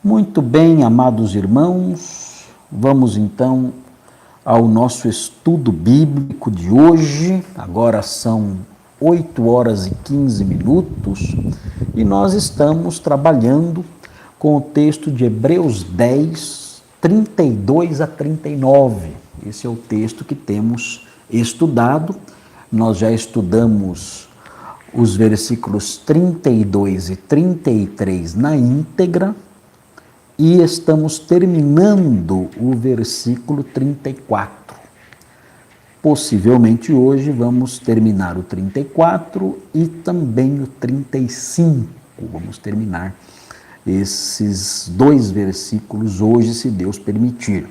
Muito bem, amados irmãos, vamos então ao nosso estudo bíblico de hoje. Agora são 8 horas e 15 minutos e nós estamos trabalhando com o texto de Hebreus 10, 32 a 39. Esse é o texto que temos estudado. Nós já estudamos os versículos 32 e 33 na íntegra e estamos terminando o versículo 34. Possivelmente hoje vamos terminar o 34 e também o 35. Vamos terminar esses dois versículos hoje, se Deus permitir.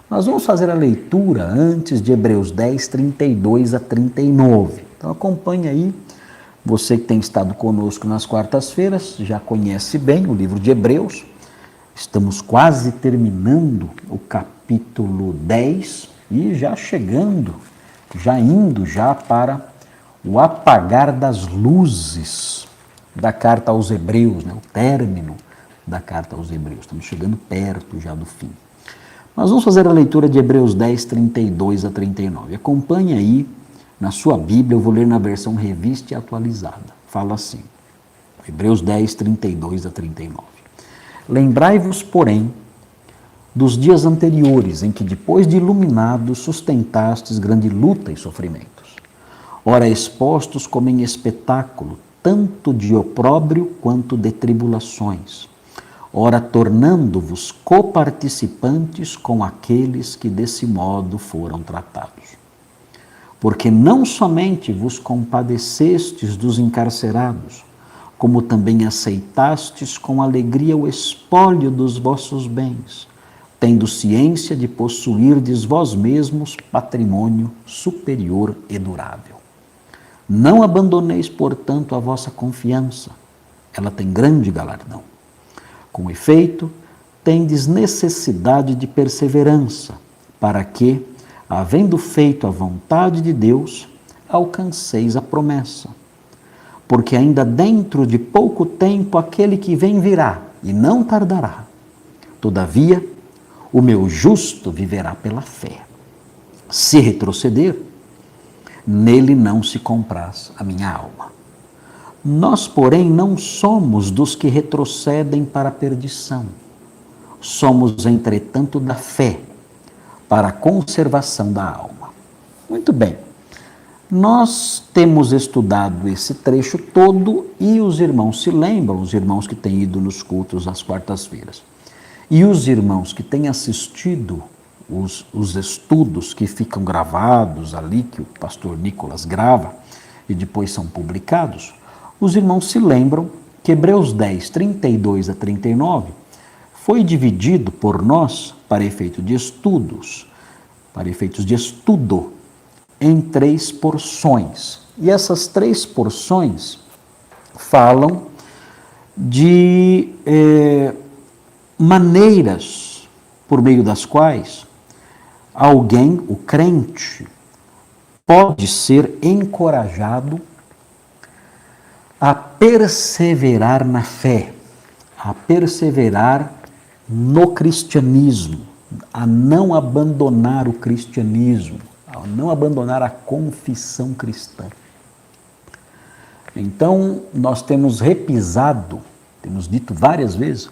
Nós vamos fazer a leitura antes de Hebreus 10, 32 a 39. Então acompanhe aí. Você que tem estado conosco nas quartas-feiras já conhece bem o livro de Hebreus. Estamos quase terminando o capítulo 10 e já chegando, já indo para o apagar das luzes da carta aos Hebreus, o término da carta aos Hebreus. Estamos chegando perto já do fim. Nós vamos fazer a leitura de Hebreus 10, 32 a 39. Acompanhe aí na sua Bíblia, eu vou ler na versão revista e atualizada. Fala assim, Hebreus 10, 32 a 39. Lembrai-vos, porém, dos dias anteriores, em que, depois de iluminados, sustentastes grande luta e sofrimentos. Ora, expostos como em espetáculo, tanto de opróbrio quanto de tribulações. Ora, tornando-vos coparticipantes com aqueles que desse modo foram tratados. Porque não somente vos compadecestes dos encarcerados, como também aceitastes com alegria o espólio dos vossos bens, tendo ciência de possuirdes vós mesmos patrimônio superior e durável. Não abandoneis, portanto, a vossa confiança, ela tem grande galardão. Com efeito, tendes necessidade de perseverança, para que, havendo feito a vontade de Deus, alcanceis a promessa. Porque ainda dentro de pouco tempo aquele que vem virá, e não tardará. Todavia, o meu justo viverá pela fé. Se retroceder, nele não se compraz a minha alma. Nós, porém, não somos dos que retrocedem para a perdição. Somos, entretanto, da fé, para a conservação da alma. Muito bem. Nós temos estudado esse trecho todo e os irmãos se lembram, os irmãos que têm ido nos cultos às quartas-feiras, e os irmãos que têm assistido os estudos que ficam gravados ali, que o pastor Nicolas grava e depois são publicados, os irmãos se lembram que Hebreus 10, 32 a 39 foi dividido por nós, para efeito de estudos, para efeitos de estudo, em 3 porções. E essas 3 porções falam de maneiras por meio das quais alguém, o crente, pode ser encorajado a perseverar na fé, a perseverar no cristianismo, a não abandonar o cristianismo, a não abandonar a confissão cristã. Então, nós temos repisado, temos dito várias vezes,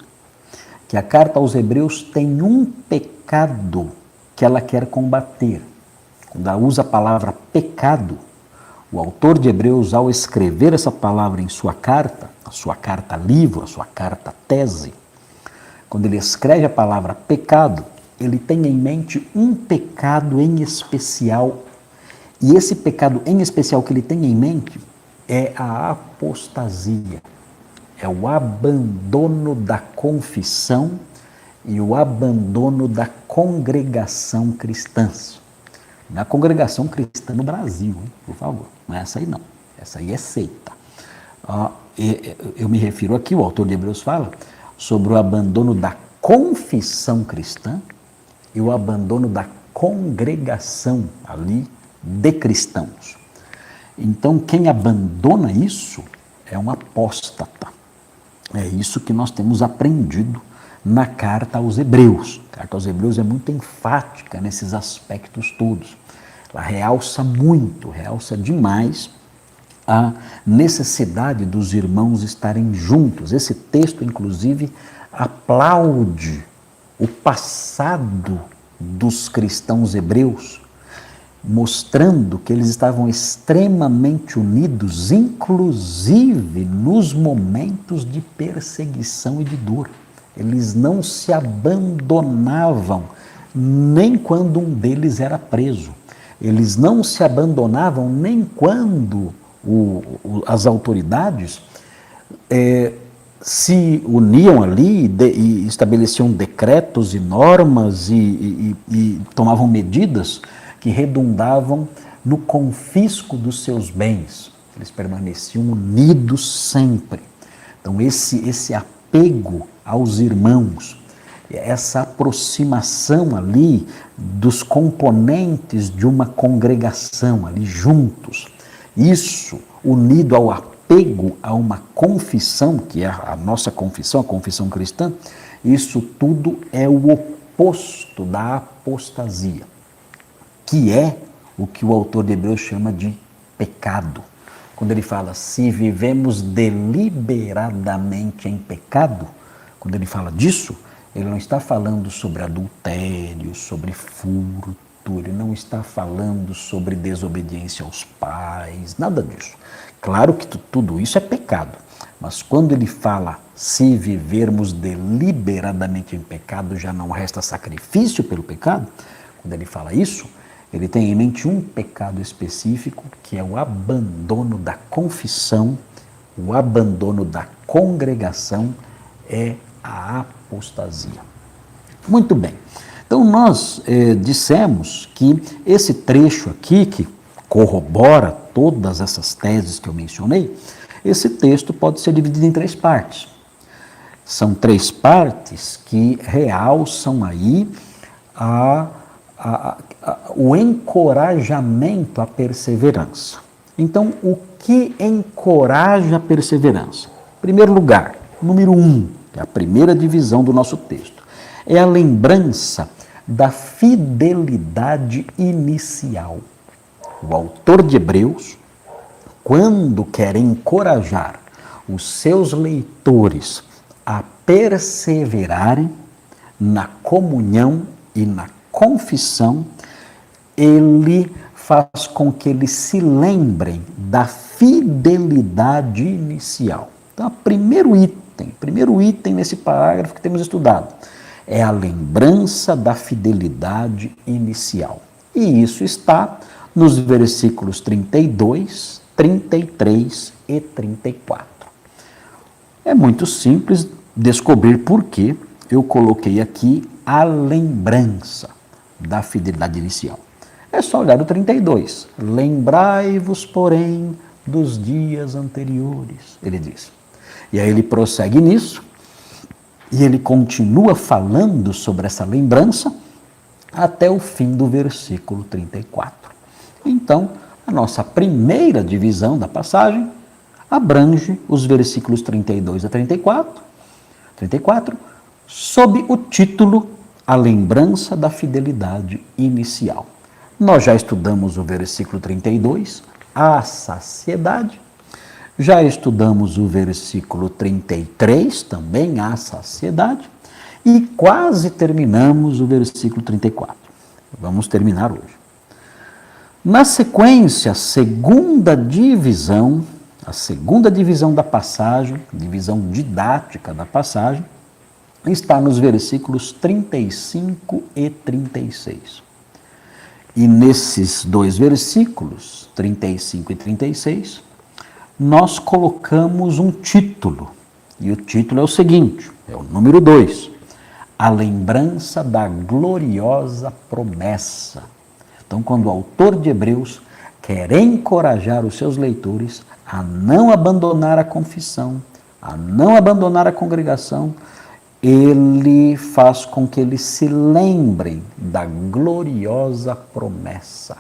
que a carta aos Hebreus tem um pecado que ela quer combater. Quando ela usa a palavra pecado, o autor de Hebreus, ao escrever essa palavra em sua carta, a sua carta livro, a sua carta tese, quando ele escreve a palavra pecado, ele tem em mente um pecado em especial. E esse pecado em especial que ele tem em mente é a apostasia. É o abandono da confissão e o abandono da congregação cristã. Na congregação cristã no Brasil, por favor. Não é essa aí não. Essa aí é seita. Eu me refiro aqui, o autor de Hebreus fala sobre o abandono da confissão cristã e o abandono da congregação ali de cristãos. Então, quem abandona isso é um apóstata. É isso que nós temos aprendido na carta aos Hebreus. A carta aos Hebreus é muito enfática nesses aspectos todos. Ela realça muito, realça demais a necessidade dos irmãos estarem juntos. Esse texto, inclusive, aplaude o passado dos cristãos hebreus, mostrando que eles estavam extremamente unidos, inclusive nos momentos de perseguição e de dor. Eles não se abandonavam, nem quando um deles era preso. Eles não se abandonavam nem quando as autoridades se uniam ali e estabeleciam decretos e normas e tomavam medidas que redundavam no confisco dos seus bens. Eles permaneciam unidos sempre. Então, esse apego aos irmãos, essa aproximação ali dos componentes de uma congregação ali juntos, isso unido ao apego a uma confissão, que é a nossa confissão, a confissão cristã, isso tudo é o oposto da apostasia, que é o que o autor de Hebreus chama de pecado. Quando ele fala, se vivemos deliberadamente em pecado, quando ele fala disso, ele não está falando sobre adultério, sobre furto, ele não está falando sobre desobediência aos pais, nada disso. Claro que tudo isso é pecado, mas quando ele fala, se vivermos deliberadamente em pecado, já não resta sacrifício pelo pecado, quando ele fala isso, ele tem em mente um pecado específico, que é o abandono da confissão, o abandono da congregação, é a apostasia. Muito bem. Então, nós dissemos que esse trecho aqui, que corrobora todas essas teses que eu mencionei, esse texto pode ser dividido em 3 partes. São 3 partes que realçam aí o encorajamento à perseverança. Então, o que encoraja a perseverança? Em primeiro lugar, número 1, que é a primeira divisão do nosso texto, é a lembrança da fidelidade inicial. O autor de Hebreus, quando quer encorajar os seus leitores a perseverarem na comunhão e na confissão, ele faz com que eles se lembrem da fidelidade inicial. Então, o primeiro item nesse parágrafo que temos estudado é a lembrança da fidelidade inicial. E isso está nos versículos 32, 33 e 34. É muito simples descobrir por que eu coloquei aqui a lembrança da fidelidade inicial. É só olhar o 32. Lembrai-vos, porém, dos dias anteriores, ele diz. E aí ele prossegue nisso, e ele continua falando sobre essa lembrança até o fim do versículo 34. Então, a nossa primeira divisão da passagem abrange os versículos 32 a 34, sob o título A Lembrança da Fidelidade Inicial. Nós já estudamos o versículo 32, a saciedade. Já estudamos o versículo 33, também a saciedade. E quase terminamos o versículo 34. Vamos terminar hoje. Na sequência, a segunda divisão da passagem, divisão didática da passagem, está nos versículos 35 e 36. E nesses 2 versículos, 35 e 36, nós colocamos um título. E o título é o seguinte, é o número 2. A lembrança da gloriosa promessa. Então, quando o autor de Hebreus quer encorajar os seus leitores a não abandonar a confissão, a não abandonar a congregação, ele faz com que eles se lembrem da gloriosa promessa.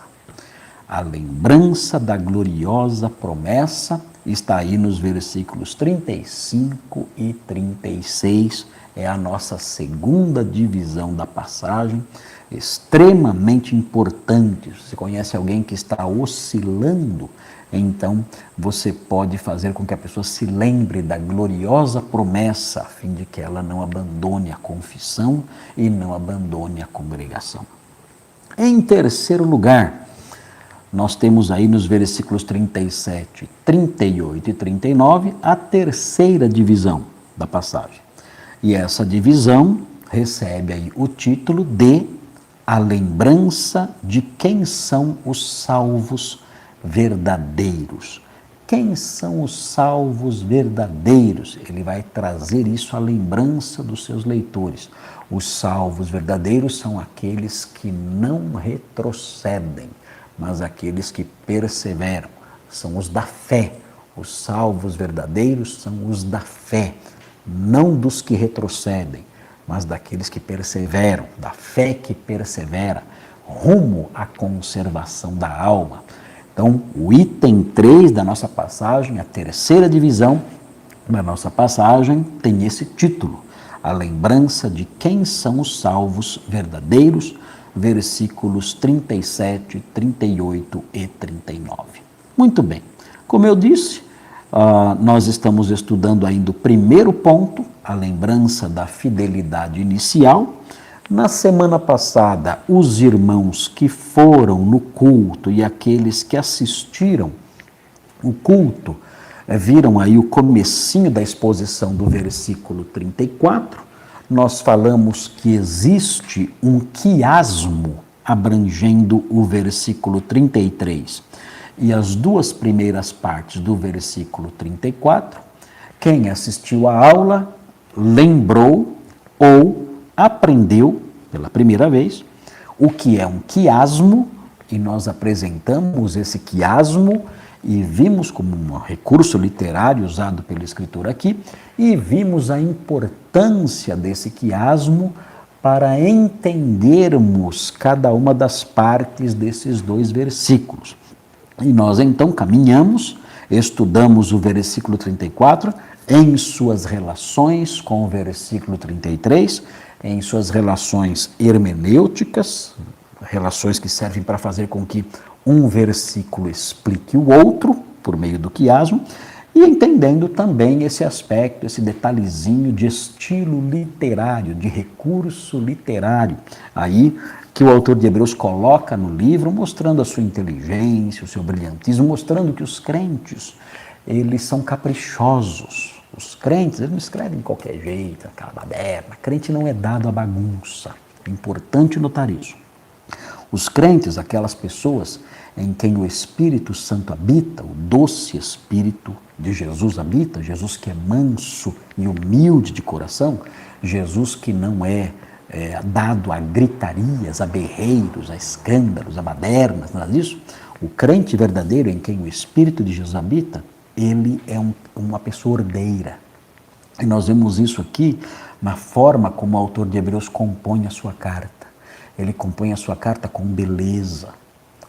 A lembrança da gloriosa promessa está aí nos versículos 35 e 36. é a nossa segunda divisão da passagem, extremamente importante. Se você conhece alguém que está oscilando, então você pode fazer com que a pessoa se lembre da gloriosa promessa, a fim de que ela não abandone a confissão e não abandone a congregação. Em terceiro lugar, nós temos aí nos versículos 37, 38 e 39 a terceira divisão da passagem. E essa divisão recebe aí o título de A Lembrança de Quem São os Salvos Verdadeiros. Quem são os salvos verdadeiros? Ele vai trazer isso à lembrança dos seus leitores. Os salvos verdadeiros são aqueles que não retrocedem, mas aqueles que perseveram. São os da fé. Os salvos verdadeiros são os da fé, não dos que retrocedem, mas daqueles que perseveram, da fé que persevera, rumo à conservação da alma. Então, o item 3 da nossa passagem, a terceira divisão da nossa passagem, tem esse título: A Lembrança de Quem São os Salvos Verdadeiros, versículos 37, 38 e 39. Muito bem, como eu disse, nós estamos estudando ainda o primeiro ponto, a lembrança da fidelidade inicial. Na semana passada, os irmãos que foram no culto e aqueles que assistiram o culto viram aí o comecinho da exposição do versículo 34. Nós falamos que existe um quiasmo abrangendo o versículo 33 e as duas primeiras partes do versículo 34. Quem assistiu à aula lembrou ou aprendeu pela primeira vez o que é um quiasmo, e nós apresentamos esse quiasmo e vimos como um recurso literário usado pelo escritor aqui, e vimos a importância desse quiasmo para entendermos cada uma das partes desses dois versículos. E nós então caminhamos, estudamos o versículo 34 em suas relações com o versículo 33, em suas relações hermenêuticas, relações que servem para fazer com que um versículo explique o outro, por meio do quiasmo, e entendendo também esse aspecto, esse detalhezinho de estilo literário, de recurso literário, aí que o autor de Hebreus coloca no livro, mostrando a sua inteligência, o seu brilhantismo, mostrando que os crentes, eles são caprichosos. Os crentes, eles não escrevem de qualquer jeito, aquela baderna. Crente não é dado à bagunça. É importante notar isso. Os crentes, aquelas pessoas em quem o Espírito Santo habita, o doce Espírito de Jesus habita, Jesus que é manso e humilde de coração, Jesus que não é dado a gritarias, a berreiros, a escândalos, a badernas, nada disso. O crente verdadeiro em quem o Espírito de Jesus habita, ele é uma pessoa ordeira. E nós vemos isso aqui na forma como o autor de Hebreus compõe a sua carta. Ele compõe a sua carta com beleza,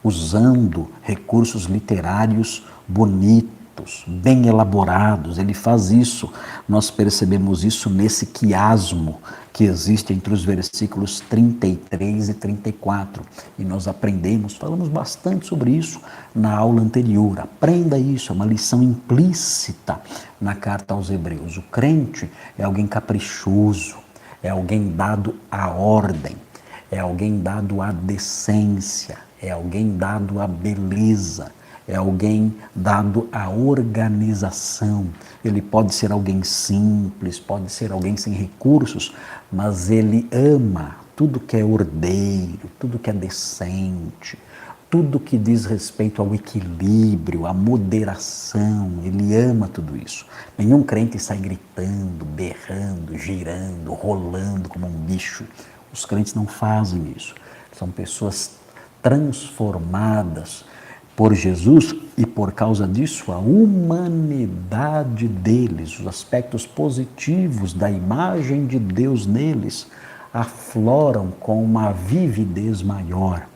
usando recursos literários bonitos, bem elaborados. Ele faz isso, nós percebemos isso nesse quiasmo que existe entre os versículos 33 e 34. E nós falamos bastante sobre isso na aula anterior. Aprenda isso, é uma lição implícita na carta aos Hebreus. O crente é alguém caprichoso, é alguém dado à ordem, é alguém dado à decência, é alguém dado à beleza, é alguém dado à organização. Ele pode ser alguém simples, pode ser alguém sem recursos, mas ele ama tudo que é ordeiro, tudo que é decente, tudo que diz respeito ao equilíbrio, à moderação. Ele ama tudo isso. Nenhum crente sai gritando, berrando, girando, rolando como um bicho. Os crentes não fazem isso. São pessoas transformadas por Jesus, e por causa disso a humanidade deles, os aspectos positivos da imagem de Deus neles, afloram com uma vividez maior.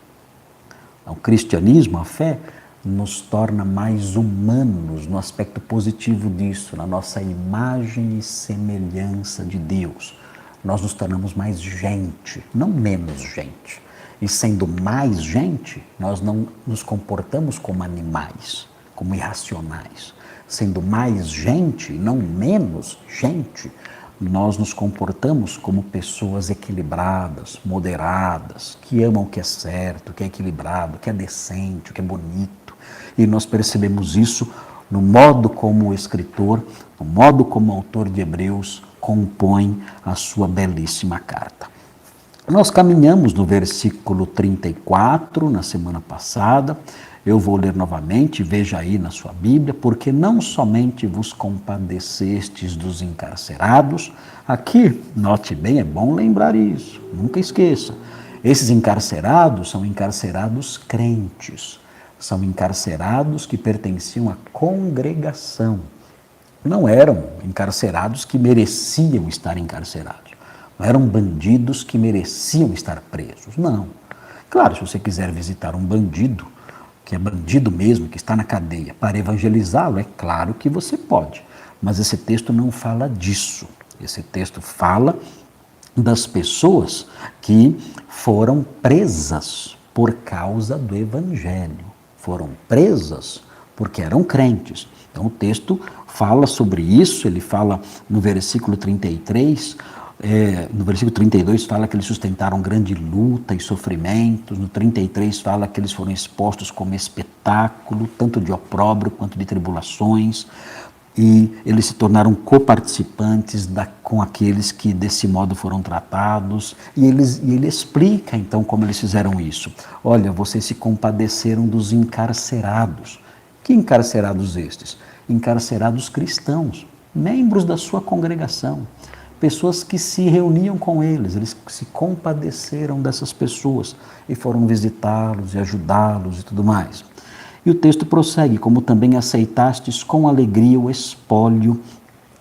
O cristianismo, a fé, nos torna mais humanos no aspecto positivo disso, na nossa imagem e semelhança de Deus. nós nos tornamos mais gente, não menos gente. E sendo mais gente, nós não nos comportamos como animais, como irracionais. Sendo mais gente, não menos gente, nós nos comportamos como pessoas equilibradas, moderadas, que amam o que é certo, o que é equilibrado, o que é decente, o que é bonito. E nós percebemos isso no modo como o escritor, no modo como o autor de Hebreus compõe a sua belíssima carta. Nós caminhamos no versículo 34 na semana passada. Eu vou ler novamente, veja aí na sua Bíblia, porque não somente vos compadecestes dos encarcerados, aqui, note bem, é bom lembrar isso, nunca esqueça, esses encarcerados são encarcerados crentes, são encarcerados que pertenciam à congregação, não eram encarcerados que mereciam estar encarcerados, não eram bandidos que mereciam estar presos, não. Claro, se você quiser visitar um bandido, que é bandido mesmo, que está na cadeia, para evangelizá-lo, é claro que você pode. Mas esse texto não fala disso. Esse texto fala das pessoas que foram presas por causa do evangelho. Foram presas porque eram crentes. Então o texto fala sobre isso, ele fala no versículo 33, no versículo 32 fala que eles sustentaram grande luta e sofrimentos, no 33 fala que eles foram expostos como espetáculo, tanto de opróbrio quanto de tribulações, e eles se tornaram coparticipantes com aqueles que desse modo foram tratados, e ele explica então como eles fizeram isso. Olha, vocês se compadeceram dos encarcerados. Que encarcerados estes? Encarcerados cristãos, membros da sua congregação. Pessoas que se reuniam com eles se compadeceram dessas pessoas e foram visitá-los e ajudá-los e tudo mais. E o texto prossegue, como também aceitastes com alegria o espólio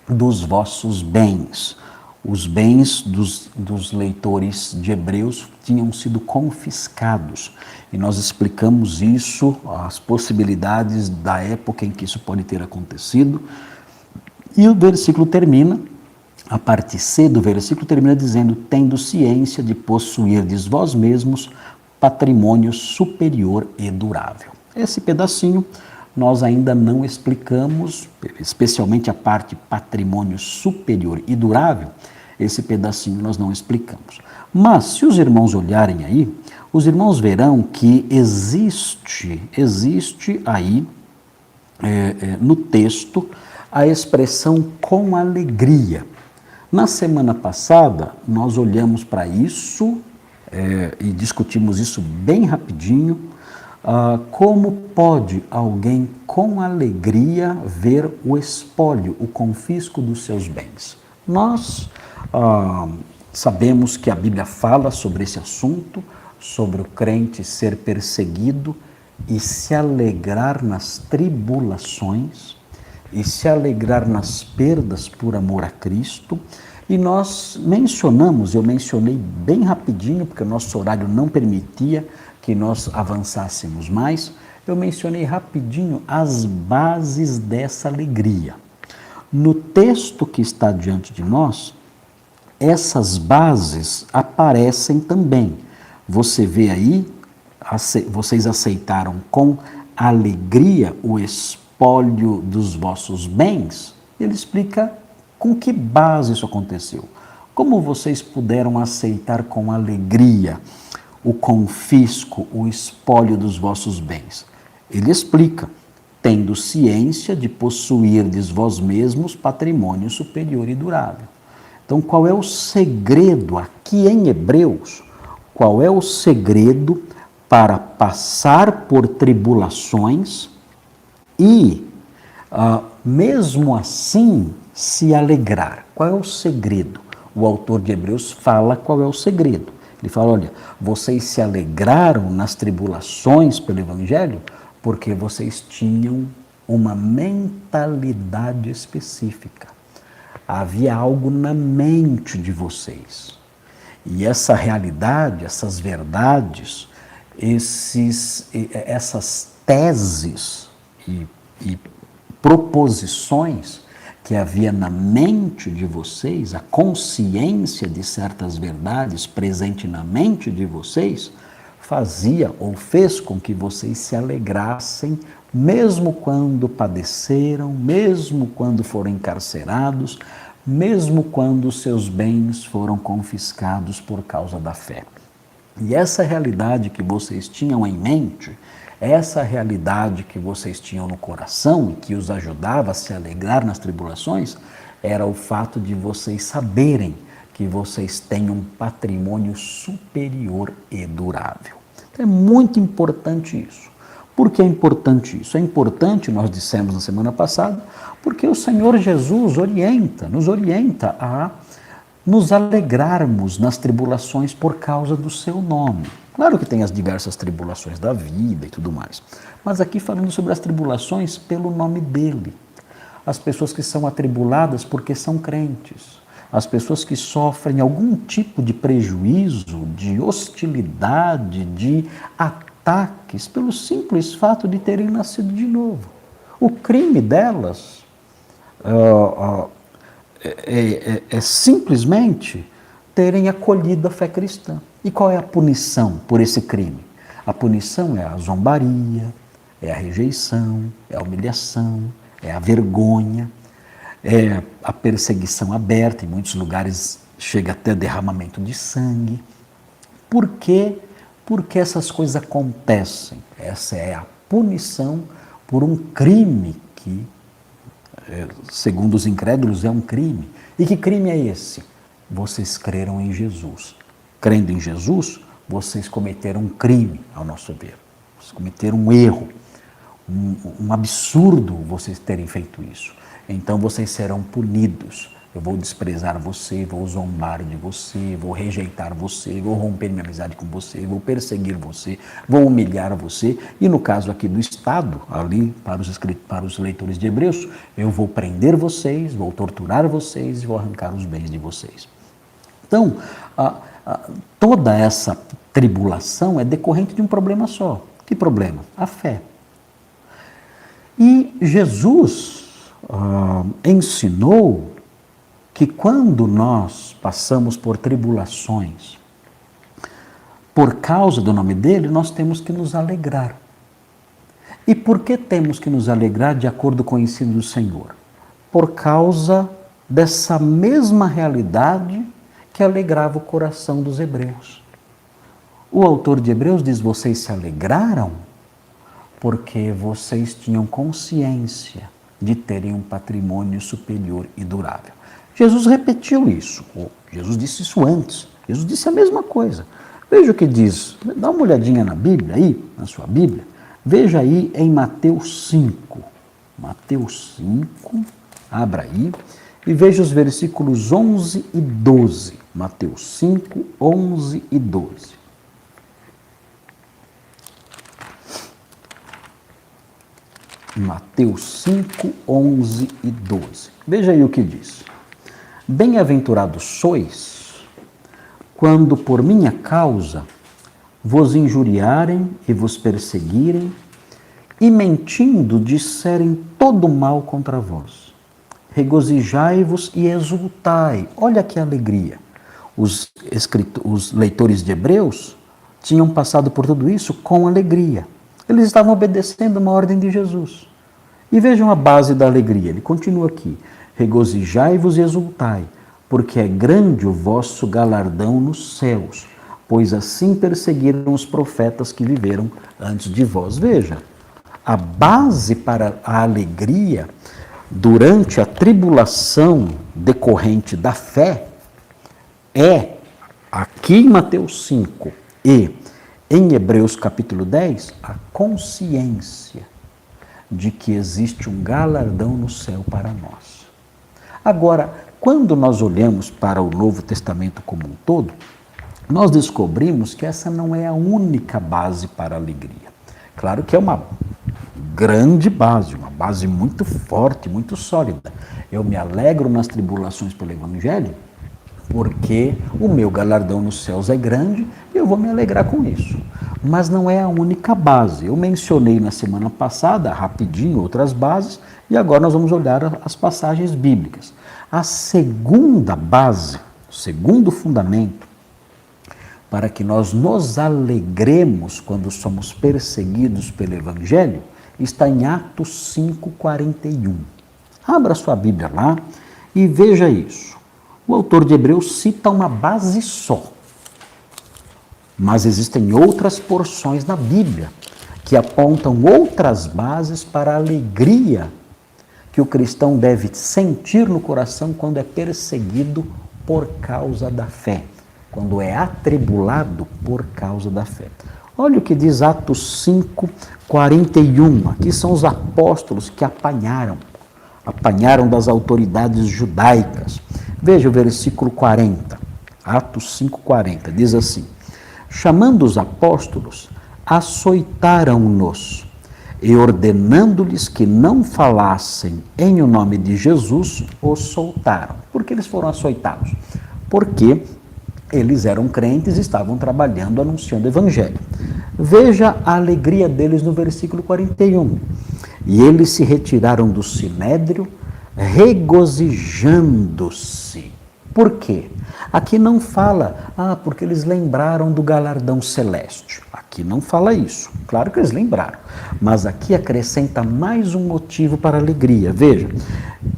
dos vossos bens. Os bens dos leitores de Hebreus tinham sido confiscados. E nós explicamos isso, as possibilidades da época em que isso pode ter acontecido. E o versículo termina, a parte C do versículo termina dizendo: tendo ciência de possuirdes vós mesmos patrimônio superior e durável. Esse pedacinho nós ainda não explicamos, especialmente a parte patrimônio superior e durável, esse pedacinho nós não explicamos. Mas se os irmãos olharem aí, os irmãos verão que existe aí no texto a expressão com alegria. Na semana passada, nós olhamos para isso e discutimos isso bem rapidinho. Como pode alguém com alegria ver o espólio, o confisco dos seus bens? Nós sabemos que a Bíblia fala sobre esse assunto, sobre o crente ser perseguido e se alegrar nas tribulações, e se alegrar nas perdas por amor a Cristo. E nós mencionamos, eu mencionei bem rapidinho, porque o nosso horário não permitia que nós avançássemos mais, eu mencionei rapidinho as bases dessa alegria. No texto que está diante de nós, essas bases aparecem também. Você vê aí, vocês aceitaram com alegria o espólio dos vossos bens. Ele explica com que base isso aconteceu. Como vocês puderam aceitar com alegria o confisco, o espólio dos vossos bens? Ele explica: tendo ciência de possuirdes vós mesmos patrimônio superior e durável. Então, qual é o segredo aqui em Hebreus? Qual é o segredo para passar por tribulações e, mesmo assim, se alegrar? Qual é o segredo? O autor de Hebreus fala qual é o segredo. Ele fala: olha, vocês se alegraram nas tribulações pelo Evangelho porque vocês tinham uma mentalidade específica. Havia algo na mente de vocês. E essa realidade, essas verdades, essas teses e proposições que havia na mente de vocês, a consciência de certas verdades presente na mente de vocês, fazia ou fez com que vocês se alegrassem, mesmo quando padeceram, mesmo quando foram encarcerados, mesmo quando seus bens foram confiscados por causa da fé. E essa realidade que vocês tinham em mente, essa realidade que vocês tinham no coração e que os ajudava a se alegrar nas tribulações, era o fato de vocês saberem que vocês têm um patrimônio superior e durável. Então, é muito importante isso. Por que é importante isso? É importante, nós dissemos na semana passada, porque o Senhor Jesus nos orienta a nos alegrarmos nas tribulações por causa do seu nome. Claro que tem as diversas tribulações da vida e tudo mais, mas aqui falando sobre as tribulações pelo nome dele. As pessoas que são atribuladas porque são crentes, as pessoas que sofrem algum tipo de prejuízo, de hostilidade, de ataques, pelo simples fato de terem nascido de novo. O crime delas é simplesmente terem acolhido a fé cristã. E qual é a punição por esse crime? A punição é a zombaria, é a rejeição, é a humilhação, é a vergonha, é a perseguição aberta, em muitos lugares chega até derramamento de sangue. Por quê? Porque essas coisas acontecem. Essa é a punição por um crime que, segundo os incrédulos, é um crime. E que crime é esse? Vocês creram em Jesus. Crendo em Jesus, vocês cometeram um crime, ao nosso ver. Vocês cometeram um erro, um absurdo vocês terem feito isso. Então vocês serão punidos. Eu vou desprezar você, vou zombar de você, vou rejeitar você, vou romper minha amizade com você, vou perseguir você, vou humilhar você. E no caso aqui do Estado, ali para os leitores de Hebreus, eu vou prender vocês, vou torturar vocês e vou arrancar os bens de vocês. Então, toda essa tribulação é decorrente de um problema só. Que problema? A fé. E Jesus ensinou que quando nós passamos por tribulações, por causa do nome dele, nós temos que nos alegrar. E por que temos que nos alegrar de acordo com o ensino do Senhor? Por causa dessa mesma realidade que alegrava o coração dos hebreus. O autor de Hebreus diz: vocês se alegraram porque vocês tinham consciência de terem um patrimônio superior e durável. Jesus repetiu isso. Jesus disse isso antes. Jesus disse a mesma coisa. Veja o que diz. Dá uma olhadinha na Bíblia aí, na sua Bíblia. Veja aí em Mateus 5. Mateus 5, abra aí e veja os versículos 11 e 12. Mateus 5, 11 e 12. Mateus 5, 11 e 12. Veja aí o que diz. Bem-aventurados sois, quando por minha causa vos injuriarem e vos perseguirem, e mentindo disserem todo mal contra vós. Regozijai-vos e exultai. Olha que alegria. Os leitores de Hebreus tinham passado por tudo isso com alegria. Eles estavam obedecendo uma ordem de Jesus. E vejam a base da alegria. Ele continua aqui. Regozijai-vos e exultai, porque é grande o vosso galardão nos céus, pois assim perseguiram os profetas que viveram antes de vós. Veja, a base para a alegria durante a tribulação decorrente da fé é, aqui em Mateus 5 e em Hebreus capítulo 10, a consciência de que existe um galardão no céu para nós. Agora, quando nós olhamos para o Novo Testamento como um todo, nós descobrimos que essa não é a única base para a alegria. Claro que é uma grande base, uma base muito forte, muito sólida. Eu me alegro nas tribulações pelo Evangelho, porque o meu galardão nos céus é grande e eu vou me alegrar com isso. mas não é a única base. Eu mencionei na semana passada, rapidinho, outras bases, e agora nós vamos olhar as passagens bíblicas. A segunda base, o segundo fundamento, para que nós nos alegremos quando somos perseguidos pelo Evangelho, está em Atos 5,41. Abra sua Bíblia lá e veja isso. O autor de Hebreus cita uma base só, mas existem outras porções na Bíblia que apontam outras bases para a alegria que o cristão deve sentir no coração quando é perseguido por causa da fé, quando é atribulado por causa da fé. Olha o que diz Atos 5,41. Aqui são os apóstolos que apanharam das autoridades judaicas. Veja o versículo 40, Atos 5,40, diz assim: chamando os apóstolos, açoitaram-nos e ordenando-lhes que não falassem em o nome de Jesus, os soltaram. Por que eles foram açoitados? Porque eles eram crentes e estavam trabalhando, anunciando o evangelho. Veja a alegria deles no versículo 41. E eles se retiraram do sinédrio, regozijando-se. Por quê? Aqui não fala, porque eles lembraram do galardão celeste. Aqui não fala isso. Claro que eles lembraram. Mas aqui acrescenta mais um motivo para a alegria. Veja,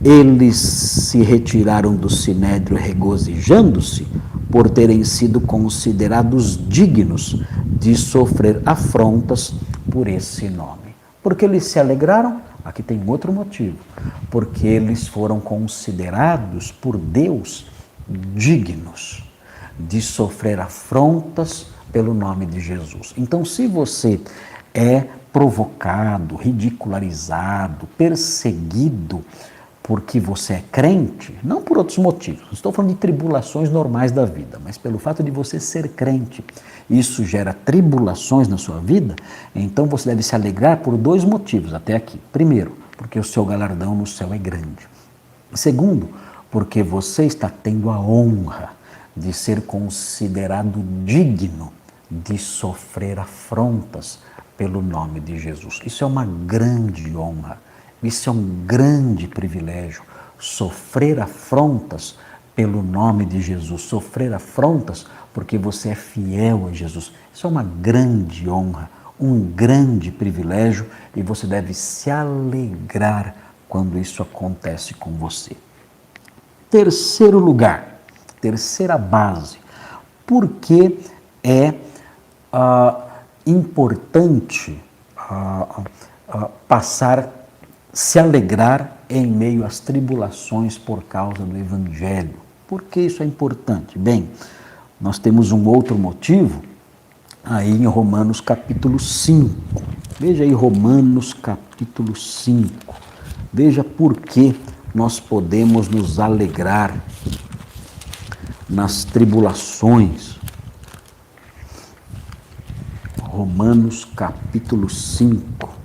eles se retiraram do sinédrio regozijando-se por terem sido considerados dignos de sofrer afrontas por esse nome. Por que eles se alegraram? Aqui tem outro motivo. Porque eles foram considerados por Deus dignos de sofrer afrontas pelo nome de Jesus. Então, se você é provocado, ridicularizado, perseguido porque você é crente, não por outros motivos, não estou falando de tribulações normais da vida, mas pelo fato de você ser crente, isso gera tribulações na sua vida, então você deve se alegrar por dois motivos até aqui. Primeiro, porque o seu galardão no céu é grande. Segundo, porque você está tendo a honra de ser considerado digno de sofrer afrontas pelo nome de Jesus. Isso é uma grande honra, isso é um grande privilégio, sofrer afrontas pelo nome de Jesus, sofrer afrontas porque você é fiel a Jesus. Isso é uma grande honra, um grande privilégio e você deve se alegrar quando isso acontece com você. Terceiro lugar, terceira base, por que é importante se alegrar em meio às tribulações por causa do Evangelho. Por que isso é importante? Bem, nós temos um outro motivo aí em Romanos capítulo 5. Veja aí Romanos capítulo 5. Veja por que nós podemos nos alegrar nas tribulações. Romanos capítulo 5.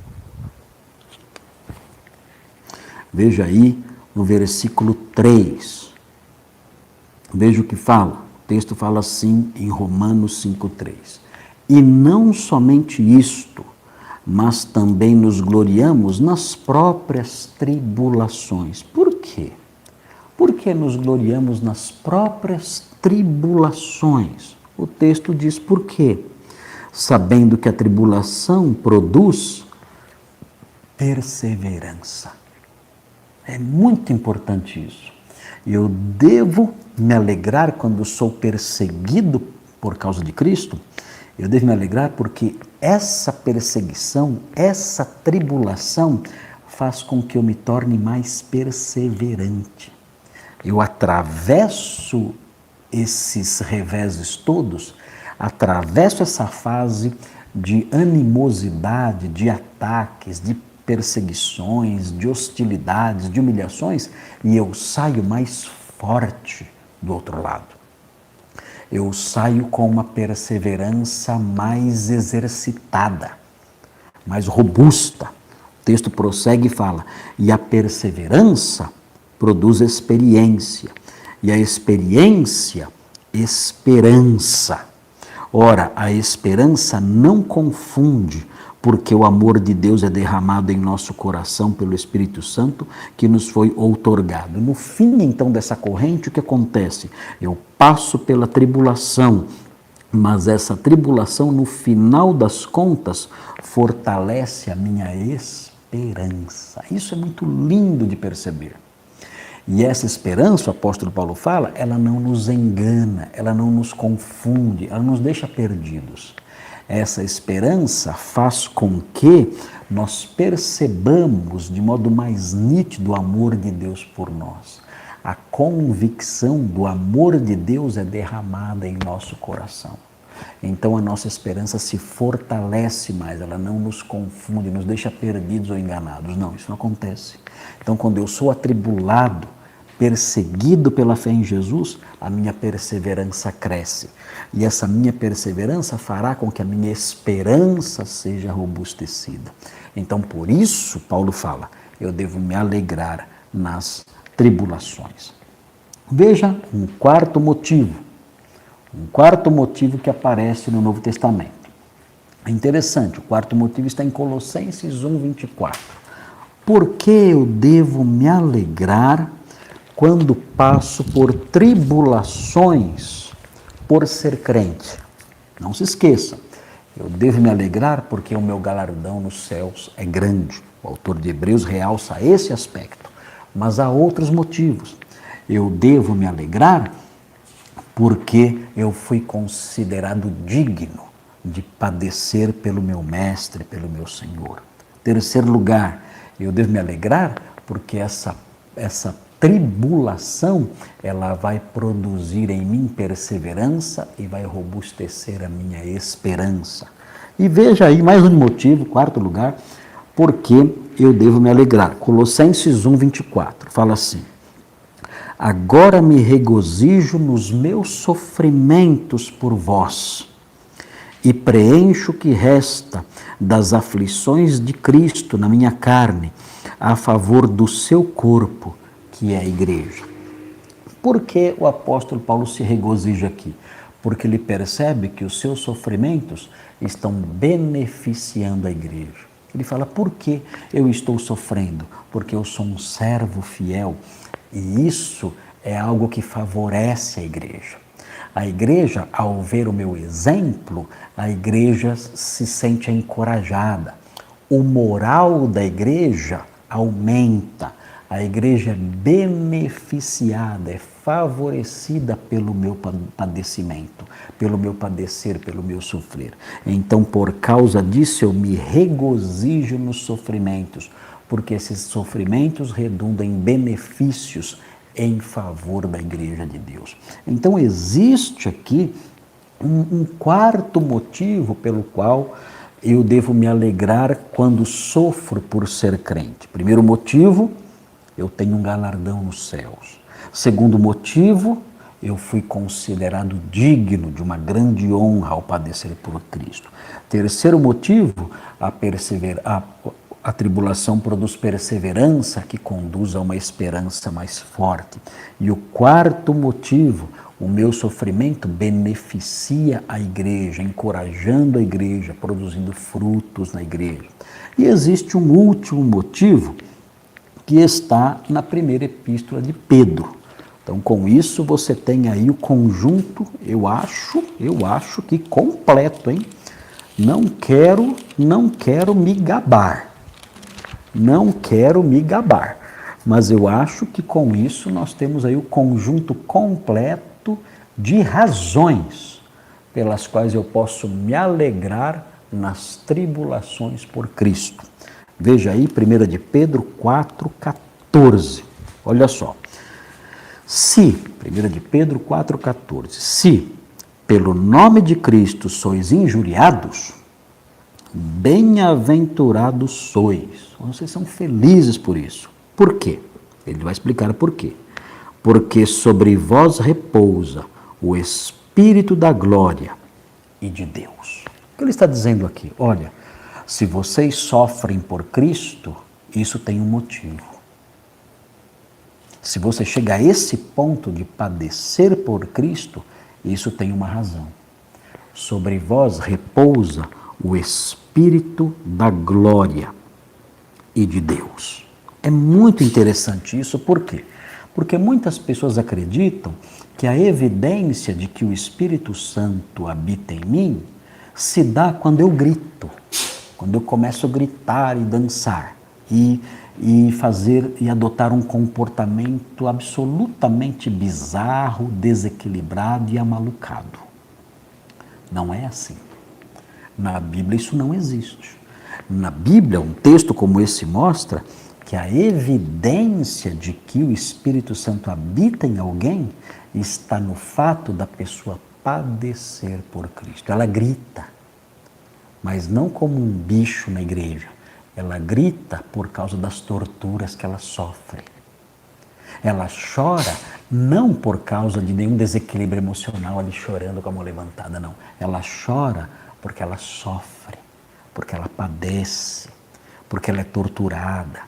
Veja aí no versículo 3. Veja o que fala. O texto fala assim em Romanos 5,3. E não somente isto, mas também nos gloriamos nas próprias tribulações. Por quê? Por que nos gloriamos nas próprias tribulações? O texto diz por quê? Sabendo que a tribulação produz perseverança. É muito importante isso. Eu devo me alegrar quando sou perseguido por causa de Cristo. Eu devo me alegrar porque essa perseguição, essa tribulação faz com que eu me torne mais perseverante. Eu atravesso esses reveses todos, atravesso essa fase de animosidade, de ataques, de perseguições, de hostilidades, de humilhações, e eu saio mais forte do outro lado. Eu saio com uma perseverança mais exercitada, mais robusta. O texto prossegue e fala, e a perseverança produz experiência, e a experiência, esperança. Ora, a esperança não confunde, porque o amor de Deus é derramado em nosso coração pelo Espírito Santo que nos foi outorgado. No fim, então, dessa corrente, o que acontece? Eu passo pela tribulação, mas essa tribulação, no final das contas, fortalece a minha esperança. Isso é muito lindo de perceber. E essa esperança, o apóstolo Paulo fala, ela não nos engana, ela não nos confunde, ela nos deixa perdidos. Essa esperança faz com que nós percebamos de modo mais nítido o amor de Deus por nós. A convicção do amor de Deus é derramada em nosso coração. Então a nossa esperança se fortalece mais, ela não nos confunde, nos deixa perdidos ou enganados. Não, isso não acontece. Então quando eu sou atribulado, perseguido pela fé em Jesus, a minha perseverança cresce. E essa minha perseverança fará com que a minha esperança seja robustecida. Então, por isso, Paulo fala, eu devo me alegrar nas tribulações. Veja um quarto motivo que aparece no Novo Testamento. É interessante, o quarto motivo está em Colossenses 1:24. Por que eu devo me alegrar quando passo por tribulações por ser crente? Não se esqueça, eu devo me alegrar porque o meu galardão nos céus é grande. O autor de Hebreus realça esse aspecto, mas há outros motivos. Eu devo me alegrar porque eu fui considerado digno de padecer pelo meu mestre, pelo meu Senhor. Terceiro lugar, eu devo me alegrar porque essa tribulação, ela vai produzir em mim perseverança e vai robustecer a minha esperança. E veja aí mais um motivo, quarto lugar, porque eu devo me alegrar. Colossenses 1:24, fala assim: agora me regozijo nos meus sofrimentos por vós e preencho o que resta das aflições de Cristo na minha carne, a favor do seu corpo, que é a igreja. Por que o apóstolo Paulo se regozija aqui? Porque ele percebe que os seus sofrimentos estão beneficiando a igreja. Ele fala, por que eu estou sofrendo? Porque eu sou um servo fiel e isso é algo que favorece a igreja. A igreja, ao ver o meu exemplo, a igreja se sente encorajada. O moral da igreja aumenta. A igreja é beneficiada, é favorecida pelo meu padecimento, pelo meu padecer, pelo meu sofrer. Então, por causa disso, eu me regozijo nos sofrimentos, porque esses sofrimentos redundam em benefícios em favor da igreja de Deus. Então, existe aqui um quarto motivo pelo qual eu devo me alegrar quando sofro por ser crente. Primeiro motivo, eu tenho um galardão nos céus. Segundo motivo, eu fui considerado digno de uma grande honra ao padecer por Cristo. Terceiro motivo, a tribulação produz perseverança que conduz a uma esperança mais forte. E o quarto motivo, o meu sofrimento beneficia a igreja, encorajando a igreja, produzindo frutos na igreja. E existe um último motivo que está na primeira epístola de Pedro. Então, com isso, você tem aí o conjunto, eu acho que completo, hein? Não quero me gabar. Não quero me gabar. Mas eu acho que com isso nós temos aí o conjunto completo de razões pelas quais eu posso me alegrar nas tribulações por Cristo. Veja aí, 1 de Pedro 4,14. Olha só. Se, 1 de Pedro 4,14, se pelo nome de Cristo sois injuriados, bem-aventurados sois. Vocês são felizes por isso. Por quê? Ele vai explicar por quê. Porque sobre vós repousa o Espírito da glória e de Deus. O que ele está dizendo aqui? Olha, se vocês sofrem por Cristo, isso tem um motivo. Se você chega a esse ponto de padecer por Cristo, isso tem uma razão. sobre vós repousa o Espírito da glória e de Deus. É muito interessante isso, por quê? Porque muitas pessoas acreditam que a evidência de que o Espírito Santo habita em mim se dá quando eu grito, quando eu começo a gritar e dançar e fazer e adotar um comportamento absolutamente bizarro, desequilibrado e amalucado. Não é assim. Na Bíblia isso não existe. Na Bíblia, um texto como esse mostra que a evidência de que o Espírito Santo habita em alguém está no fato da pessoa padecer por Cristo. Ela grita, mas não como um bicho na igreja. Ela grita por causa das torturas que ela sofre. Ela chora não por causa de nenhum desequilíbrio emocional, ali chorando com a mão levantada, não. Ela chora porque ela sofre, porque ela padece, porque ela é torturada,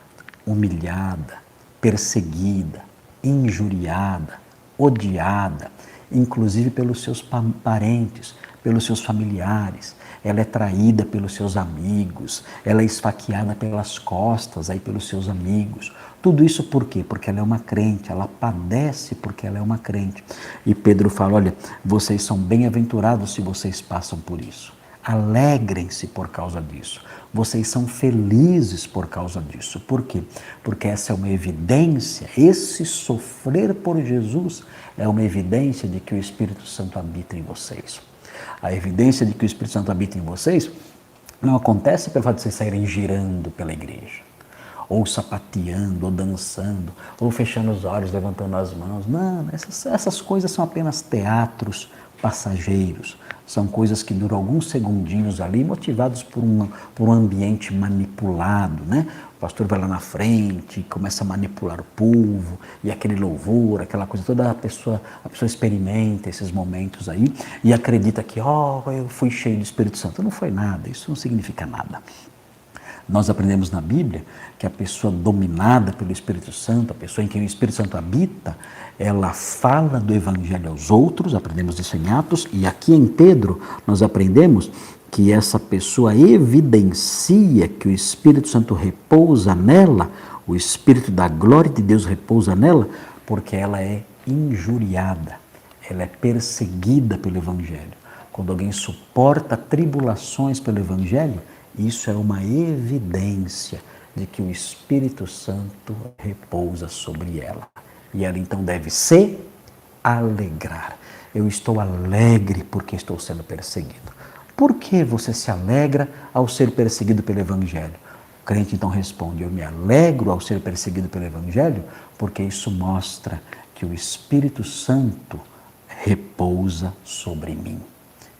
humilhada, perseguida, injuriada, odiada, inclusive pelos seus parentes, pelos seus familiares. Ela é traída pelos seus amigos, ela é esfaqueada pelas costas aí pelos seus amigos. Tudo isso por quê? Porque ela é uma crente, ela padece porque ela é uma crente. E Pedro fala, olha, vocês são bem-aventurados se vocês passam por isso. Alegrem-se por causa disso. Vocês são felizes por causa disso. Por quê? Porque essa é uma evidência, esse sofrer por Jesus é uma evidência de que o Espírito Santo habita em vocês. A evidência de que o Espírito Santo habita em vocês não acontece pelo fato de vocês saírem girando pela igreja, ou sapateando, ou dançando, ou fechando os olhos, levantando as mãos. Não, essas coisas são apenas teatros passageiros. São coisas que duram alguns segundinhos ali, motivados por um ambiente manipulado, né? O pastor vai lá na frente, começa a manipular o povo, e aquele louvor, aquela coisa toda, a pessoa experimenta esses momentos aí e acredita que, eu fui cheio do Espírito Santo. Não foi nada, isso não significa nada. Nós aprendemos na Bíblia que a pessoa dominada pelo Espírito Santo, a pessoa em quem o Espírito Santo habita, ela fala do Evangelho aos outros, aprendemos isso em Atos, e aqui em Pedro nós aprendemos que essa pessoa evidencia que o Espírito Santo repousa nela, o Espírito da glória de Deus repousa nela, porque ela é injuriada, ela é perseguida pelo Evangelho. Quando alguém suporta tribulações pelo Evangelho, isso é uma evidência de que o Espírito Santo repousa sobre ela. E ela então deve se alegrar. Eu estou alegre porque estou sendo perseguido. Por que você se alegra ao ser perseguido pelo Evangelho? O crente então responde, eu me alegro ao ser perseguido pelo Evangelho porque isso mostra que o Espírito Santo repousa sobre mim.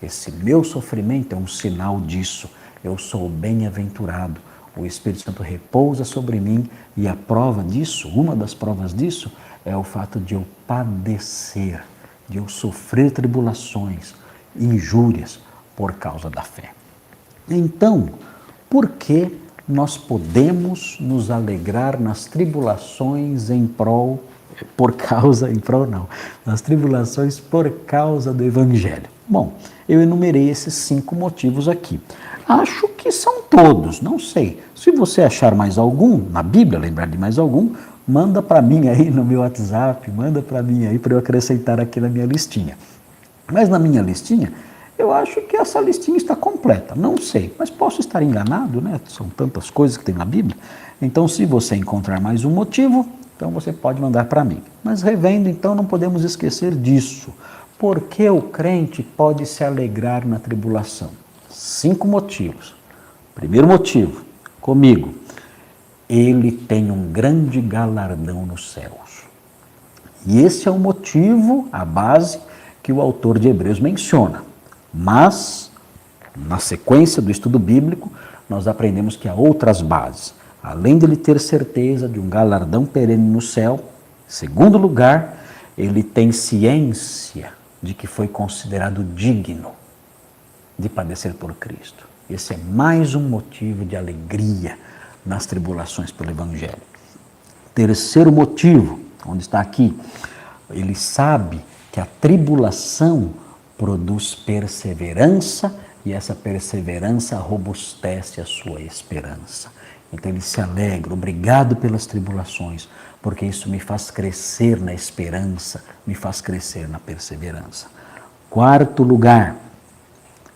Esse meu sofrimento é um sinal disso. Eu sou bem-aventurado. O Espírito Santo repousa sobre mim e a prova disso, uma das provas disso, é o fato de eu padecer, de eu sofrer tribulações, injúrias por causa da fé. Então, por que nós podemos nos alegrar nas tribulações nas tribulações por causa do Evangelho? Bom, eu enumerei esses 5 motivos aqui. Acho que são todos, não sei. Se você achar mais algum, na Bíblia, lembrar de mais algum, manda para mim aí no meu WhatsApp, manda para mim aí para eu acrescentar aqui na minha listinha. Mas na minha listinha, eu acho que essa listinha está completa, não sei, mas posso estar enganado, né? São tantas coisas que tem na Bíblia. Então, se você encontrar mais um motivo, então você pode mandar para mim. Mas revendo, então, não podemos esquecer disso. Por que o crente pode se alegrar na tribulação? 5 motivos. Primeiro motivo, comigo, ele tem um grande galardão nos céus. E esse é o motivo, a base, que o autor de Hebreus menciona. Mas, na sequência do estudo bíblico, nós aprendemos que há outras bases. Além de ele ter certeza de um galardão perene no céu, em segundo lugar, ele tem ciência de que foi considerado digno de padecer por Cristo. Esse é mais um motivo de alegria nas tribulações pelo Evangelho. Terceiro motivo, onde está aqui, ele sabe que a tribulação produz perseverança, e essa perseverança robustece a sua esperança. Então ele se alegra, obrigado pelas tribulações, porque isso me faz crescer na esperança, me faz crescer na perseverança. Quarto lugar,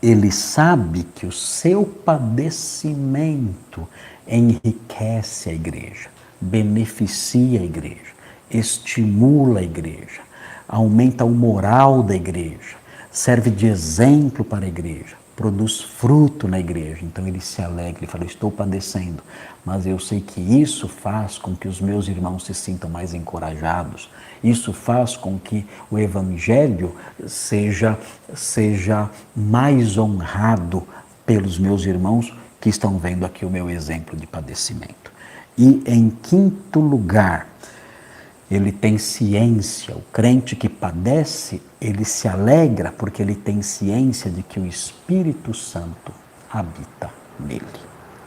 ele sabe que o seu padecimento enriquece a igreja, beneficia a igreja, estimula a igreja, aumenta o moral da igreja, serve de exemplo para a igreja, produz fruto na igreja. Então ele se alegra, ele fala, estou padecendo, mas eu sei que isso faz com que os meus irmãos se sintam mais encorajados, isso faz com que o evangelho seja mais honrado pelos meus irmãos que estão vendo aqui o meu exemplo de padecimento. E em quinto lugar, ele tem ciência, o crente que padece, ele se alegra porque ele tem ciência de que o Espírito Santo habita nele.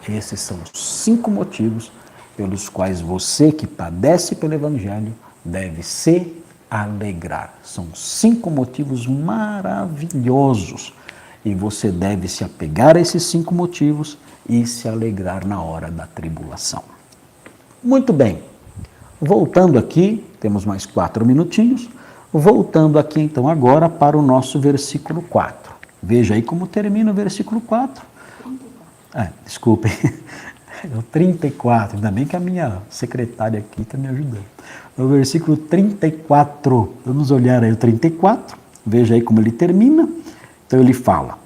Esses são os 5 motivos pelos quais você que padece pelo Evangelho deve se alegrar. São 5 motivos maravilhosos e você deve se apegar a esses 5 motivos e se alegrar na hora da tribulação. Muito bem. Voltando aqui, temos mais 4 minutinhos, voltando aqui então agora para o nosso versículo 4. Veja aí como termina o versículo 4. Desculpem, é o 34, ainda bem que a minha secretária aqui está me ajudando. No versículo 34, vamos olhar aí o 34, veja aí como ele termina. Então ele fala,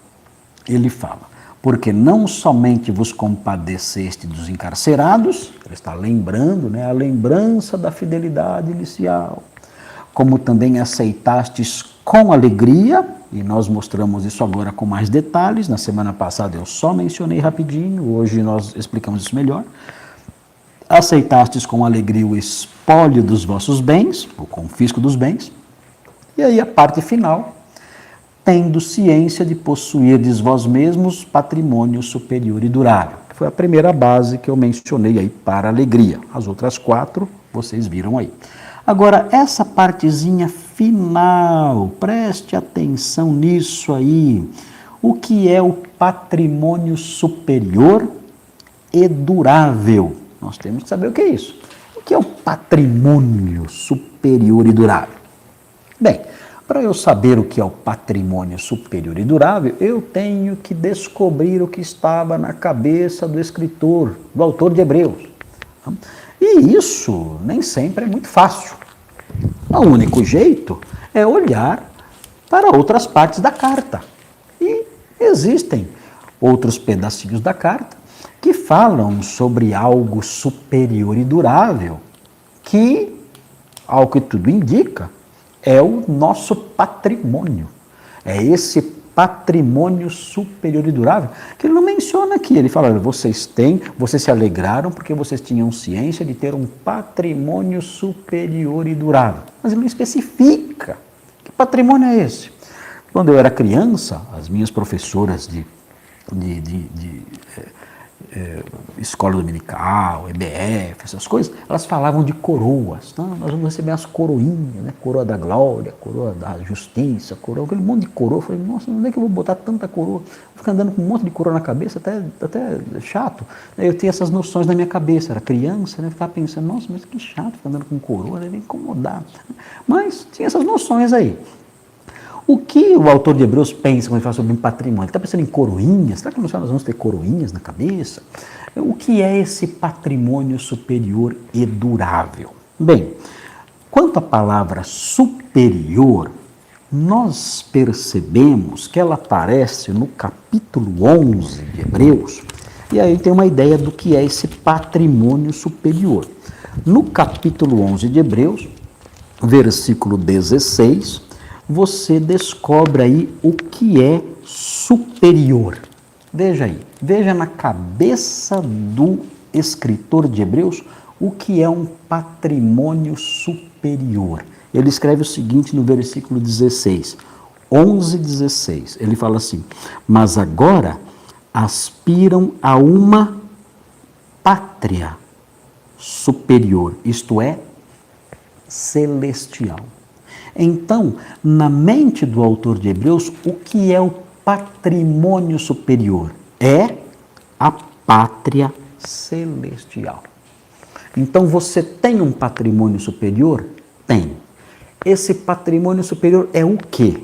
porque não somente vos compadeceste dos encarcerados, ele está lembrando, a lembrança da fidelidade inicial, como também aceitastes com alegria, e nós mostramos isso agora com mais detalhes, na semana passada eu só mencionei rapidinho, hoje nós explicamos isso melhor. Aceitastes com alegria o espólio dos vossos bens, o confisco dos bens, e aí a parte final, tendo ciência de possuirdes vós mesmos patrimônio superior e durável. Foi a primeira base que eu mencionei aí para a alegria. As outras 4 vocês viram aí. Agora, essa partezinha final, preste atenção nisso aí. O que é o patrimônio superior e durável? Nós temos que saber o que é isso. O que é o patrimônio superior e durável? Bem, para eu saber o que é o patrimônio superior e durável, eu tenho que descobrir o que estava na cabeça do escritor, do autor de Hebreus. E isso nem sempre é muito fácil. O único jeito é olhar para outras partes da carta. E existem outros pedacinhos da carta que falam sobre algo superior e durável, que, ao que tudo indica, é o nosso patrimônio. É esse patrimônio superior e durável que ele não menciona aqui. Ele fala, vocês se alegraram porque vocês tinham ciência de ter um patrimônio superior e durável. Mas ele não especifica. Que patrimônio é esse? Quando eu era criança, as minhas professoras de escola dominical, EBF, essas coisas, elas falavam de coroas. Então, nós vamos receber as coroinhas, coroa da glória, coroa da justiça, coroa, aquele monte de coroa. Eu falei, nossa, onde é que eu vou botar tanta coroa? Vou ficar andando com um monte de coroa na cabeça, até chato. Eu tinha essas noções na minha cabeça, era criança, eu ficava pensando, nossa, mas que chato ficar andando com coroa, deve incomodar. Mas tinha essas noções aí. O que o autor de Hebreus pensa quando ele fala sobre um patrimônio? Ele está pensando em coroinhas? Será que nós vamos ter coroinhas na cabeça? O que é esse patrimônio superior e durável? Bem, quanto à palavra superior, nós percebemos que ela aparece no capítulo 11 de Hebreus, e aí tem uma ideia do que é esse patrimônio superior. No capítulo 11 de Hebreus, versículo 16, você descobre aí o que é superior. Veja aí, veja na cabeça do escritor de Hebreus o que é um patrimônio superior. Ele escreve o seguinte no versículo 16, 11:16. Ele fala assim, mas agora aspiram a uma pátria superior, isto é, celestial. Então, na mente do autor de Hebreus, o que é o patrimônio superior? É a pátria celestial. Então, você tem um patrimônio superior? Tem. Esse patrimônio superior é o quê?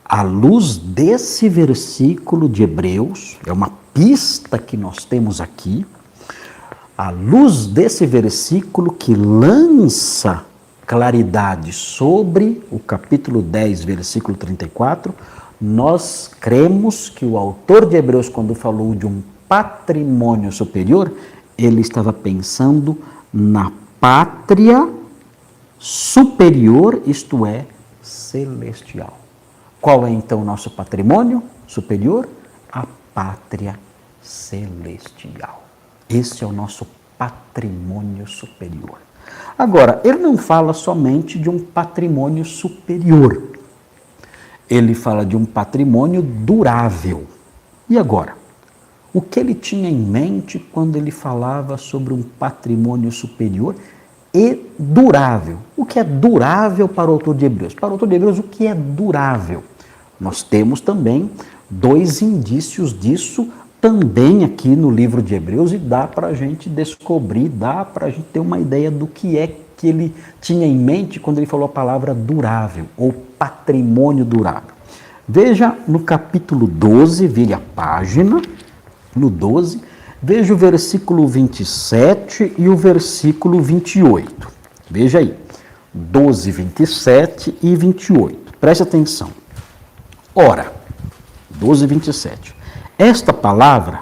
À luz desse versículo de Hebreus, é uma pista que nós temos aqui, à luz desse versículo que lança claridade sobre o capítulo 10, versículo 34, nós cremos que o autor de Hebreus, quando falou de um patrimônio superior, ele estava pensando na pátria superior, isto é, celestial. Qual é então o nosso patrimônio superior? A pátria celestial. Esse é o nosso patrimônio superior. Agora, ele não fala somente de um patrimônio superior. Ele fala de um patrimônio durável. E agora? O que ele tinha em mente quando ele falava sobre um patrimônio superior e durável? O que é durável para o autor de Hebreus? Para o autor de Hebreus, o que é durável? Nós temos também dois indícios disso também aqui no livro de Hebreus e dá para a gente descobrir, dá para a gente ter uma ideia do que é que ele tinha em mente quando ele falou a palavra durável ou patrimônio durável. Veja no capítulo 12, vire a página, no 12, veja o versículo 27 e o versículo 28. Veja aí, 12, 27 e 28. Preste atenção. Ora, 12, 27. Esta palavra,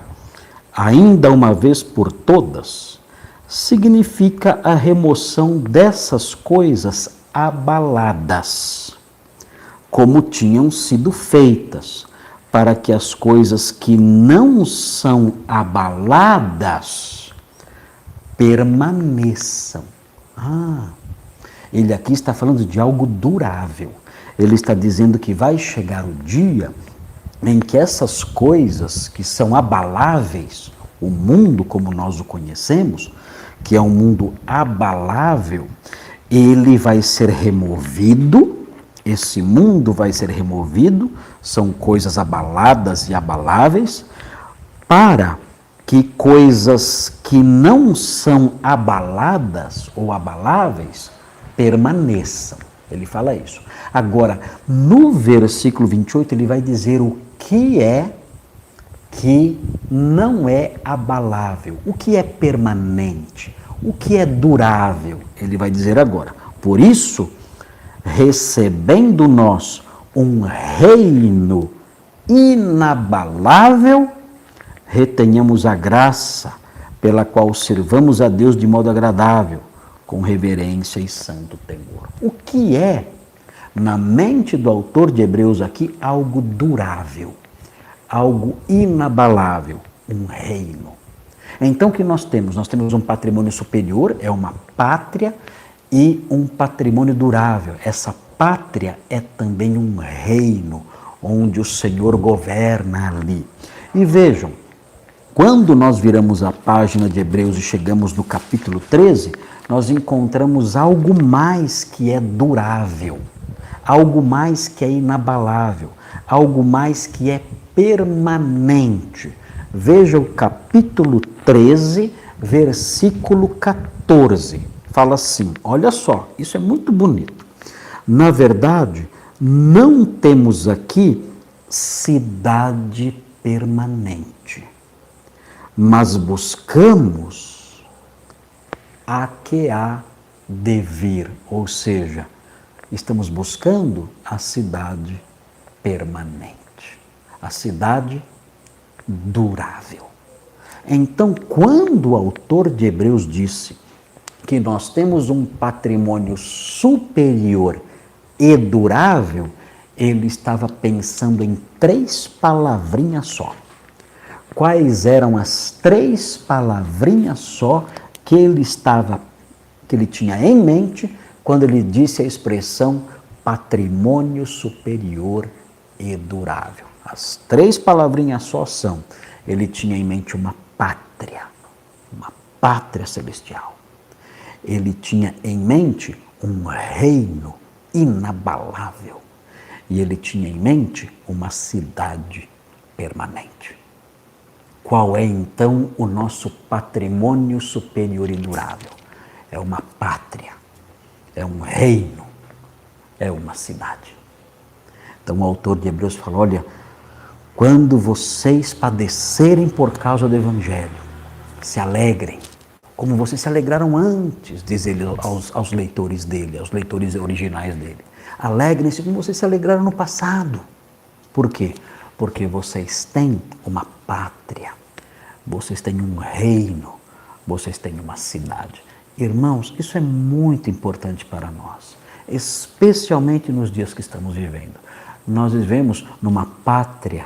ainda uma vez por todas, significa a remoção dessas coisas abaladas, como tinham sido feitas, para que as coisas que não são abaladas permaneçam. Ele aqui está falando de algo durável. Ele está dizendo que vai chegar o dia em que essas coisas que são abaláveis, o mundo como nós o conhecemos, que é um mundo abalável, ele vai ser removido, esse mundo vai ser removido, são coisas abaladas e abaláveis, para que coisas que não são abaladas ou abaláveis permaneçam. Ele fala isso. Agora, no versículo 28, ele vai dizer o que é que não é abalável, o que é permanente, o que é durável. Ele vai dizer agora. Por isso, recebendo nós um reino inabalável, retenhamos a graça pela qual servamos a Deus de modo agradável, com reverência e santo temor. O que é, na mente do autor de Hebreus aqui, algo durável, algo inabalável, um reino. Então, o que nós temos? Nós temos um patrimônio superior, é uma pátria, e um patrimônio durável. Essa pátria é também um reino, onde o Senhor governa ali. E vejam, quando nós viramos a página de Hebreus e chegamos no capítulo 13, nós encontramos algo mais que é durável, algo mais que é inabalável, algo mais que é permanente. Veja o capítulo 13, versículo 14. Fala assim, olha só, isso é muito bonito. Na verdade, não temos aqui cidade permanente, mas buscamos a que há de vir, ou seja, estamos buscando a cidade permanente, a cidade durável. Então, quando o autor de Hebreus disse que nós temos um patrimônio superior e durável, ele estava pensando em 3 palavrinhas só. Quais eram as 3 palavrinhas só que ele tinha em mente quando ele disse a expressão patrimônio superior e durável? As 3 palavrinhas só são: ele tinha em mente uma pátria celestial. Ele tinha em mente um reino inabalável. E ele tinha em mente uma cidade permanente. Qual é então o nosso patrimônio superior e durável? É uma pátria, é um reino, é uma cidade. Então o autor de Hebreus fala, olha, quando vocês padecerem por causa do Evangelho, se alegrem, como vocês se alegraram antes, diz ele aos leitores dele, aos leitores originais dele. Alegrem-se como vocês se alegraram no passado. Por quê? Porque vocês têm uma pátria, vocês têm um reino, vocês têm uma cidade. Irmãos, isso é muito importante para nós, especialmente nos dias que estamos vivendo. Nós vivemos numa pátria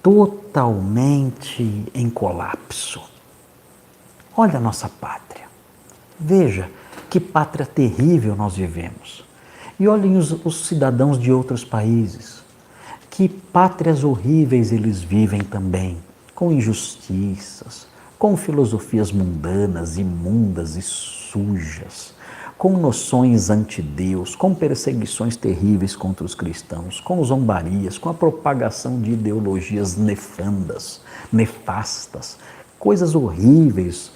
totalmente em colapso. Olha a nossa pátria. Veja que pátria terrível nós vivemos. E olhem os cidadãos de outros países. Que pátrias horríveis eles vivem também, com injustiças, com filosofias mundanas, imundas e sujas, com noções anti-Deus, com perseguições terríveis contra os cristãos, com zombarias, com a propagação de ideologias nefastas, coisas horríveis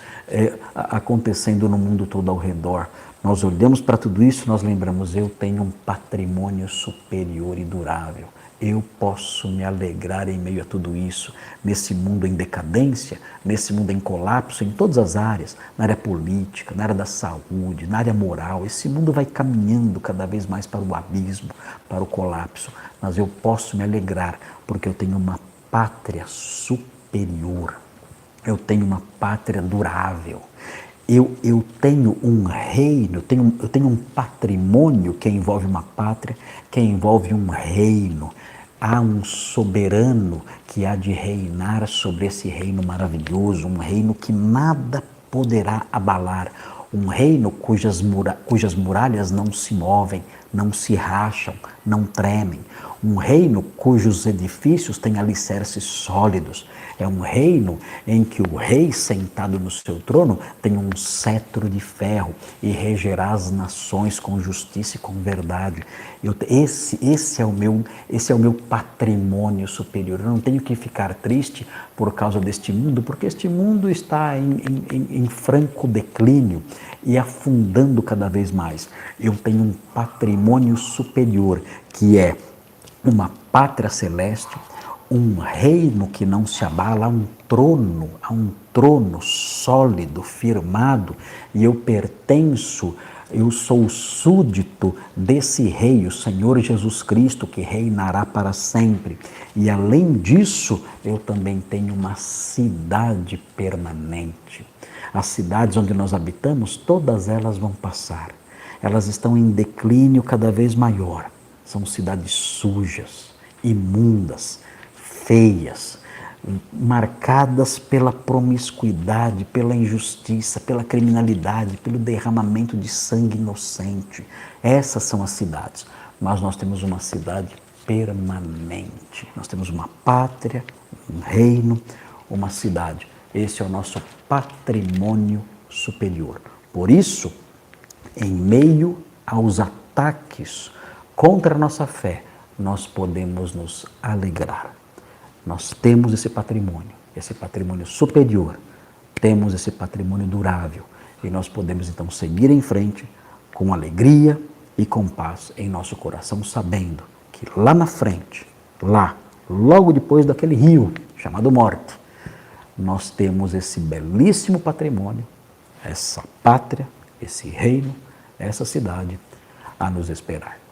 acontecendo no mundo todo ao redor. Nós olhamos para tudo isso, nós lembramos, eu tenho um patrimônio superior e durável. Eu posso me alegrar em meio a tudo isso, nesse mundo em decadência, nesse mundo em colapso, em todas as áreas, na área política, na área da saúde, na área moral. Esse mundo vai caminhando cada vez mais para o abismo, para o colapso. Mas eu posso me alegrar, porque eu tenho uma pátria superior. Eu tenho uma pátria durável. Eu tenho um reino, eu tenho um patrimônio que envolve uma pátria, que envolve um reino. Há um soberano que há de reinar sobre esse reino maravilhoso, um reino que nada poderá abalar, um reino cujas muralhas não se movem, não se racham, não tremem, um reino cujos edifícios têm alicerces sólidos. É um reino em que o rei sentado no seu trono tem um cetro de ferro e regerá as nações com justiça e com verdade. Esse é o meu patrimônio superior. Eu não tenho que ficar triste por causa deste mundo, porque este mundo está em franco declínio e afundando cada vez mais. Eu tenho um patrimônio superior, que é uma pátria celeste, um reino que não se abala, há um trono sólido, firmado, e eu sou súdito desse rei, o Senhor Jesus Cristo, que reinará para sempre. E além disso, eu também tenho uma cidade permanente. As cidades onde nós habitamos, todas elas vão passar. Elas estão em declínio cada vez maior. São cidades sujas, imundas, feias, marcadas pela promiscuidade, pela injustiça, pela criminalidade, pelo derramamento de sangue inocente. Essas são as cidades. Mas nós temos uma cidade permanente. Nós temos uma pátria, um reino, uma cidade. Esse é o nosso patrimônio superior. Por isso, em meio aos ataques contra a nossa fé, nós podemos nos alegrar. Nós temos esse patrimônio superior, temos esse patrimônio durável e nós podemos então seguir em frente com alegria e com paz em nosso coração, sabendo que lá na frente, logo depois daquele rio chamado morte, nós temos esse belíssimo patrimônio, essa pátria, esse reino, essa cidade a nos esperar.